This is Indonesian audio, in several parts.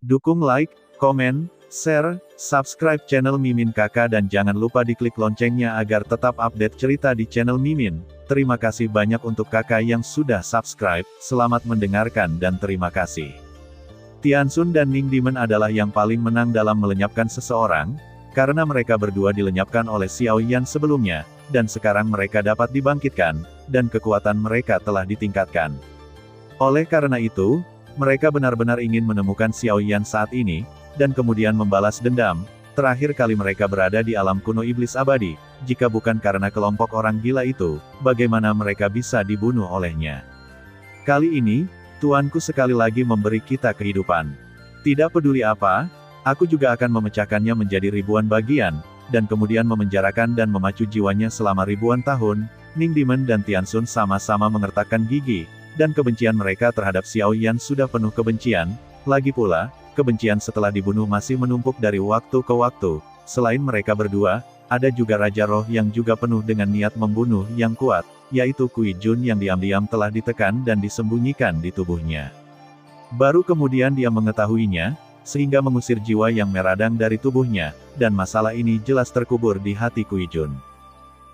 Dukung like, komen, share, subscribe channel Mimin Kakak dan jangan lupa diklik loncengnya agar tetap update cerita di channel Mimin. Terima kasih banyak untuk kakak yang sudah subscribe, selamat mendengarkan dan terima kasih. Tianxun dan Ning Demon adalah yang paling menang dalam melenyapkan seseorang, karena mereka berdua dilenyapkan oleh Xiao Yan sebelumnya, dan sekarang mereka dapat dibangkitkan, dan kekuatan mereka telah ditingkatkan. Oleh karena itu, mereka benar-benar ingin menemukan Xiao Yan saat ini, dan kemudian membalas dendam. Terakhir kali mereka berada di alam kuno iblis abadi, jika bukan karena kelompok orang gila itu, bagaimana mereka bisa dibunuh olehnya. Kali ini, Tuanku sekali lagi memberi kita kehidupan. Tidak peduli apa, aku juga akan memecahkannya menjadi ribuan bagian, dan kemudian memenjarakan dan memacu jiwanya selama ribuan tahun. Ning Demon dan Tianxun sama-sama mengertakkan gigi, dan kebencian mereka terhadap Xiao Yan sudah penuh kebencian. Lagi pula, kebencian setelah dibunuh masih menumpuk dari waktu ke waktu. Selain mereka berdua, ada juga Raja Roh yang juga penuh dengan niat membunuh yang kuat, yaitu Kui Jun yang diam-diam telah ditekan dan disembunyikan di tubuhnya. Baru kemudian dia mengetahuinya, sehingga mengusir jiwa yang meradang dari tubuhnya, dan masalah ini jelas terkubur di hati Kui Jun.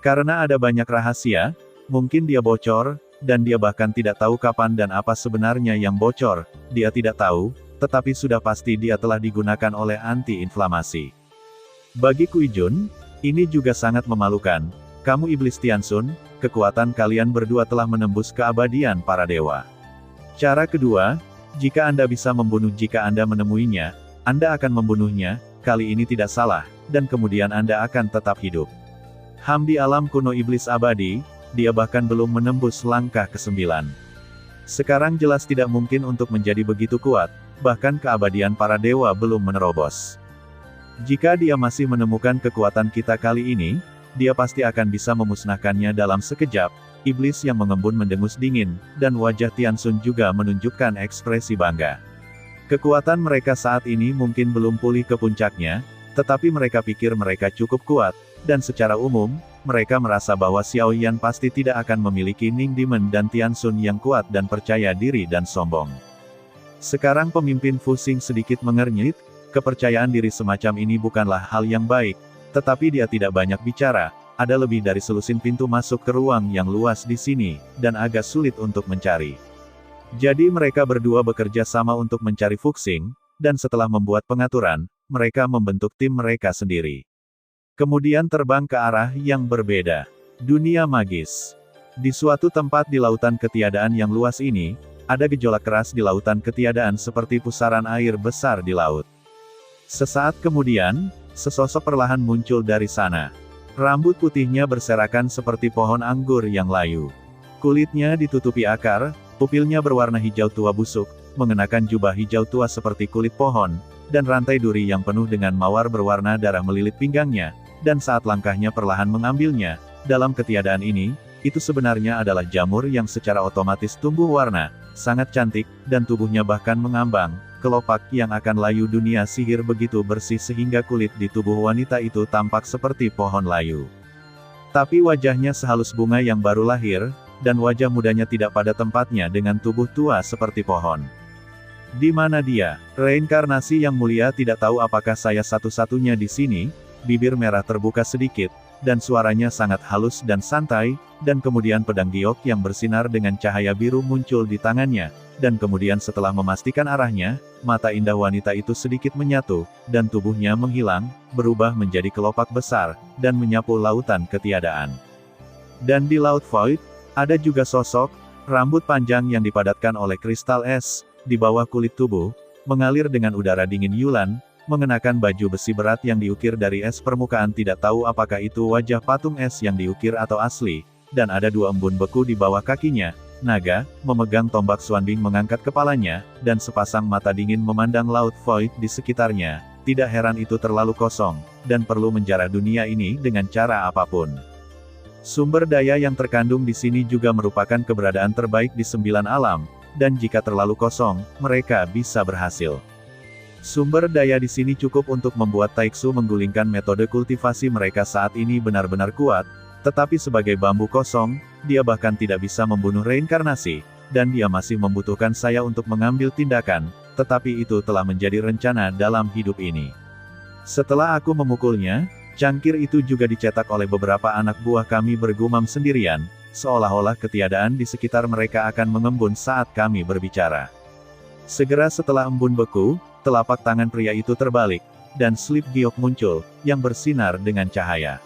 Karena ada banyak rahasia, mungkin dia bocor, dan dia bahkan tidak tahu kapan dan apa sebenarnya yang bocor, dia tidak tahu, tetapi sudah pasti dia telah digunakan oleh anti-inflamasi. Bagi Kui Jun, ini juga sangat memalukan. Kamu iblis Tianxun, kekuatan kalian berdua telah menembus keabadian para dewa. Cara kedua, jika Anda bisa membunuh jika Anda menemuinya, Anda akan membunuhnya, kali ini tidak salah, dan kemudian Anda akan tetap hidup. Di alam kuno iblis abadi, dia bahkan belum menembus langkah ke-9. Sekarang jelas tidak mungkin untuk menjadi begitu kuat, bahkan keabadian para dewa belum menerobos. Jika dia masih menemukan kekuatan kita kali ini, dia pasti akan bisa memusnahkannya dalam sekejap. Iblis yang mengembun mendengus dingin, dan wajah Tianxun juga menunjukkan ekspresi bangga. Kekuatan mereka saat ini mungkin belum pulih ke puncaknya, tetapi mereka pikir mereka cukup kuat, dan secara umum, mereka merasa bahwa Xiao Yan pasti tidak akan memiliki Ning Demon dan Tianxun yang kuat dan percaya diri dan sombong. Sekarang pemimpin Fuxing sedikit mengernyit, kepercayaan diri semacam ini bukanlah hal yang baik, tetapi dia tidak banyak bicara, ada lebih dari selusin pintu masuk ke ruang yang luas di sini, dan agak sulit untuk mencari. Jadi mereka berdua bekerja sama untuk mencari Fuxing, dan setelah membuat pengaturan, mereka membentuk tim mereka sendiri. Kemudian terbang ke arah yang berbeda. Dunia magis. Di suatu tempat di lautan ketiadaan yang luas ini, ada gejolak keras di lautan ketiadaan seperti pusaran air besar di laut. Sesaat kemudian, sesosok perlahan muncul dari sana. Rambut putihnya berserakan seperti pohon anggur yang layu. Kulitnya ditutupi akar, pupilnya berwarna hijau tua busuk, mengenakan jubah hijau tua seperti kulit pohon, dan rantai duri yang penuh dengan mawar berwarna darah melilit pinggangnya. Dan saat langkahnya perlahan mengambilnya, dalam ketiadaan ini, itu sebenarnya adalah jamur yang secara otomatis tumbuh warna, sangat cantik, dan tubuhnya bahkan mengambang, kelopak yang akan layu dunia sihir begitu bersih sehingga kulit di tubuh wanita itu tampak seperti pohon layu. Tapi wajahnya sehalus bunga yang baru lahir, dan wajah mudanya tidak pada tempatnya dengan tubuh tua seperti pohon. Di mana dia? Reinkarnasi yang mulia tidak tahu apakah saya satu-satunya di sini. Bibir merah terbuka sedikit, dan suaranya sangat halus dan santai, dan kemudian pedang giok yang bersinar dengan cahaya biru muncul di tangannya, dan kemudian setelah memastikan arahnya, mata indah wanita itu sedikit menyatu, dan tubuhnya menghilang, berubah menjadi kelopak besar, dan menyapu lautan ketiadaan. Dan di Laut Void, ada juga sosok, rambut panjang yang dipadatkan oleh kristal es, di bawah kulit tubuh, mengalir dengan udara dingin Yulan, mengenakan baju besi berat yang diukir dari es permukaan tidak tahu apakah itu wajah patung es yang diukir atau asli, dan ada dua embun beku di bawah kakinya, naga, memegang tombak Xuanbing mengangkat kepalanya, dan sepasang mata dingin memandang Laut Void di sekitarnya, tidak heran itu terlalu kosong, dan perlu menjarah dunia ini dengan cara apapun. Sumber daya yang terkandung di sini juga merupakan keberadaan terbaik di 9 alam, dan jika terlalu kosong, mereka bisa berhasil. Sumber daya di sini cukup untuk membuat Taiksu menggulingkan metode kultivasi mereka saat ini benar-benar kuat, tetapi sebagai bambu kosong, dia bahkan tidak bisa membunuh reinkarnasi, dan dia masih membutuhkan saya untuk mengambil tindakan, tetapi itu telah menjadi rencana dalam hidup ini. Setelah aku memukulnya, cangkir itu juga dicetak oleh beberapa anak buah kami bergumam sendirian, seolah-olah ketiadaan di sekitar mereka akan mengembun saat kami berbicara. Segera setelah embun beku, telapak tangan pria itu terbalik, dan slip giok muncul, yang bersinar dengan cahaya.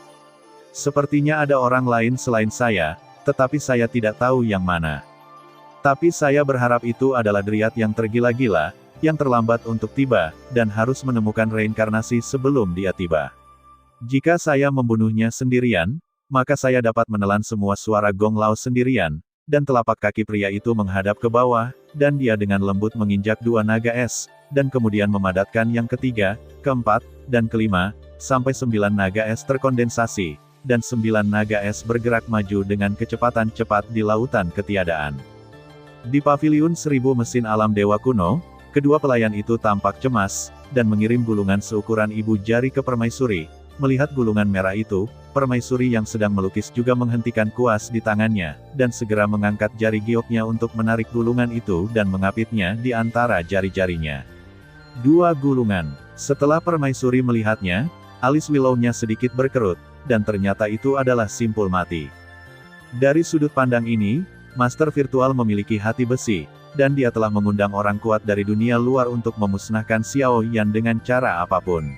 Sepertinya ada orang lain selain saya, tetapi saya tidak tahu yang mana. Tapi saya berharap itu adalah Dryad yang tergila-gila, yang terlambat untuk tiba, dan harus menemukan reinkarnasi sebelum dia tiba. Jika saya membunuhnya sendirian, maka saya dapat menelan semua suara gong lao sendirian, dan telapak kaki pria itu menghadap ke bawah, dan dia dengan lembut menginjak 2 naga es, dan kemudian memadatkan yang ketiga, keempat, dan kelima, sampai 9 naga es terkondensasi, dan 9 naga es bergerak maju dengan kecepatan cepat di lautan ketiadaan. Di paviliun 1000 mesin alam dewa kuno, kedua pelayan itu tampak cemas, dan mengirim gulungan seukuran ibu jari ke permaisuri. Melihat gulungan merah itu, permaisuri yang sedang melukis juga menghentikan kuas di tangannya, dan segera mengangkat jari gioknya untuk menarik gulungan itu dan mengapitnya di antara jari-jarinya. 2 gulungan. Setelah permaisuri melihatnya, alis Willow-nya sedikit berkerut, dan ternyata itu adalah simpul mati. Dari sudut pandang ini, Master Virtual memiliki hati besi, dan dia telah mengundang orang kuat dari dunia luar untuk memusnahkan Xiao Yan dengan cara apapun.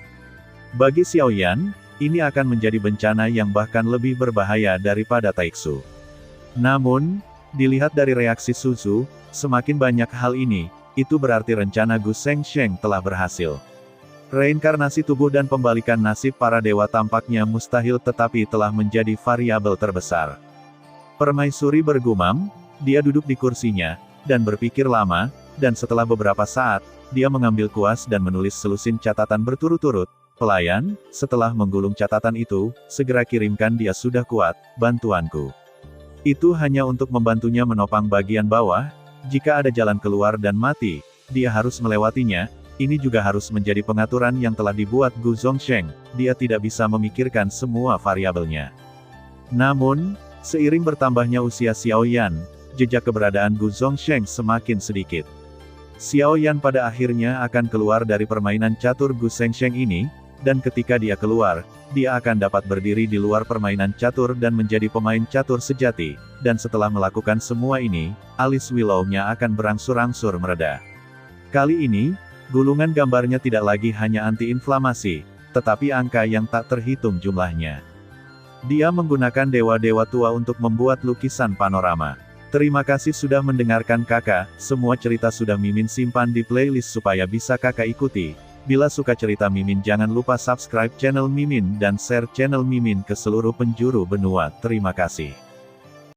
Bagi Xiao Yan, ini akan menjadi bencana yang bahkan lebih berbahaya daripada Taixu. Namun, dilihat dari reaksi Suzu, semakin banyak hal ini, itu berarti rencana Gu Shengsheng telah berhasil. Reinkarnasi tubuh dan pembalikan nasib para dewa tampaknya mustahil tetapi telah menjadi variabel terbesar. Permaisuri bergumam, dia duduk di kursinya, dan berpikir lama, dan setelah beberapa saat, dia mengambil kuas dan menulis selusin catatan berturut-turut. Pelayan, setelah menggulung catatan itu, segera kirimkan dia sudah kuat, bantuanku. Itu hanya untuk membantunya menopang bagian bawah, jika ada jalan keluar dan mati, dia harus melewatinya, ini juga harus menjadi pengaturan yang telah dibuat Gu Zongsheng, dia tidak bisa memikirkan semua variabelnya. Namun, seiring bertambahnya usia Xiao Yan, jejak keberadaan Gu Zongsheng semakin sedikit. Xiao Yan pada akhirnya akan keluar dari permainan catur Gu Shengsheng ini, dan ketika dia keluar, dia akan dapat berdiri di luar permainan catur dan menjadi pemain catur sejati, dan setelah melakukan semua ini, alis Willow-nya akan berangsur-angsur mereda. Kali ini, gulungan gambarnya tidak lagi hanya anti-inflamasi, tetapi angka yang tak terhitung jumlahnya. Dia menggunakan dewa-dewa tua untuk membuat lukisan panorama. Terima kasih sudah mendengarkan kakak, semua cerita sudah Mimin simpan di playlist supaya bisa kakak ikuti. Bila suka cerita Mimin jangan lupa subscribe channel Mimin dan share channel Mimin ke seluruh penjuru benua. Terima kasih.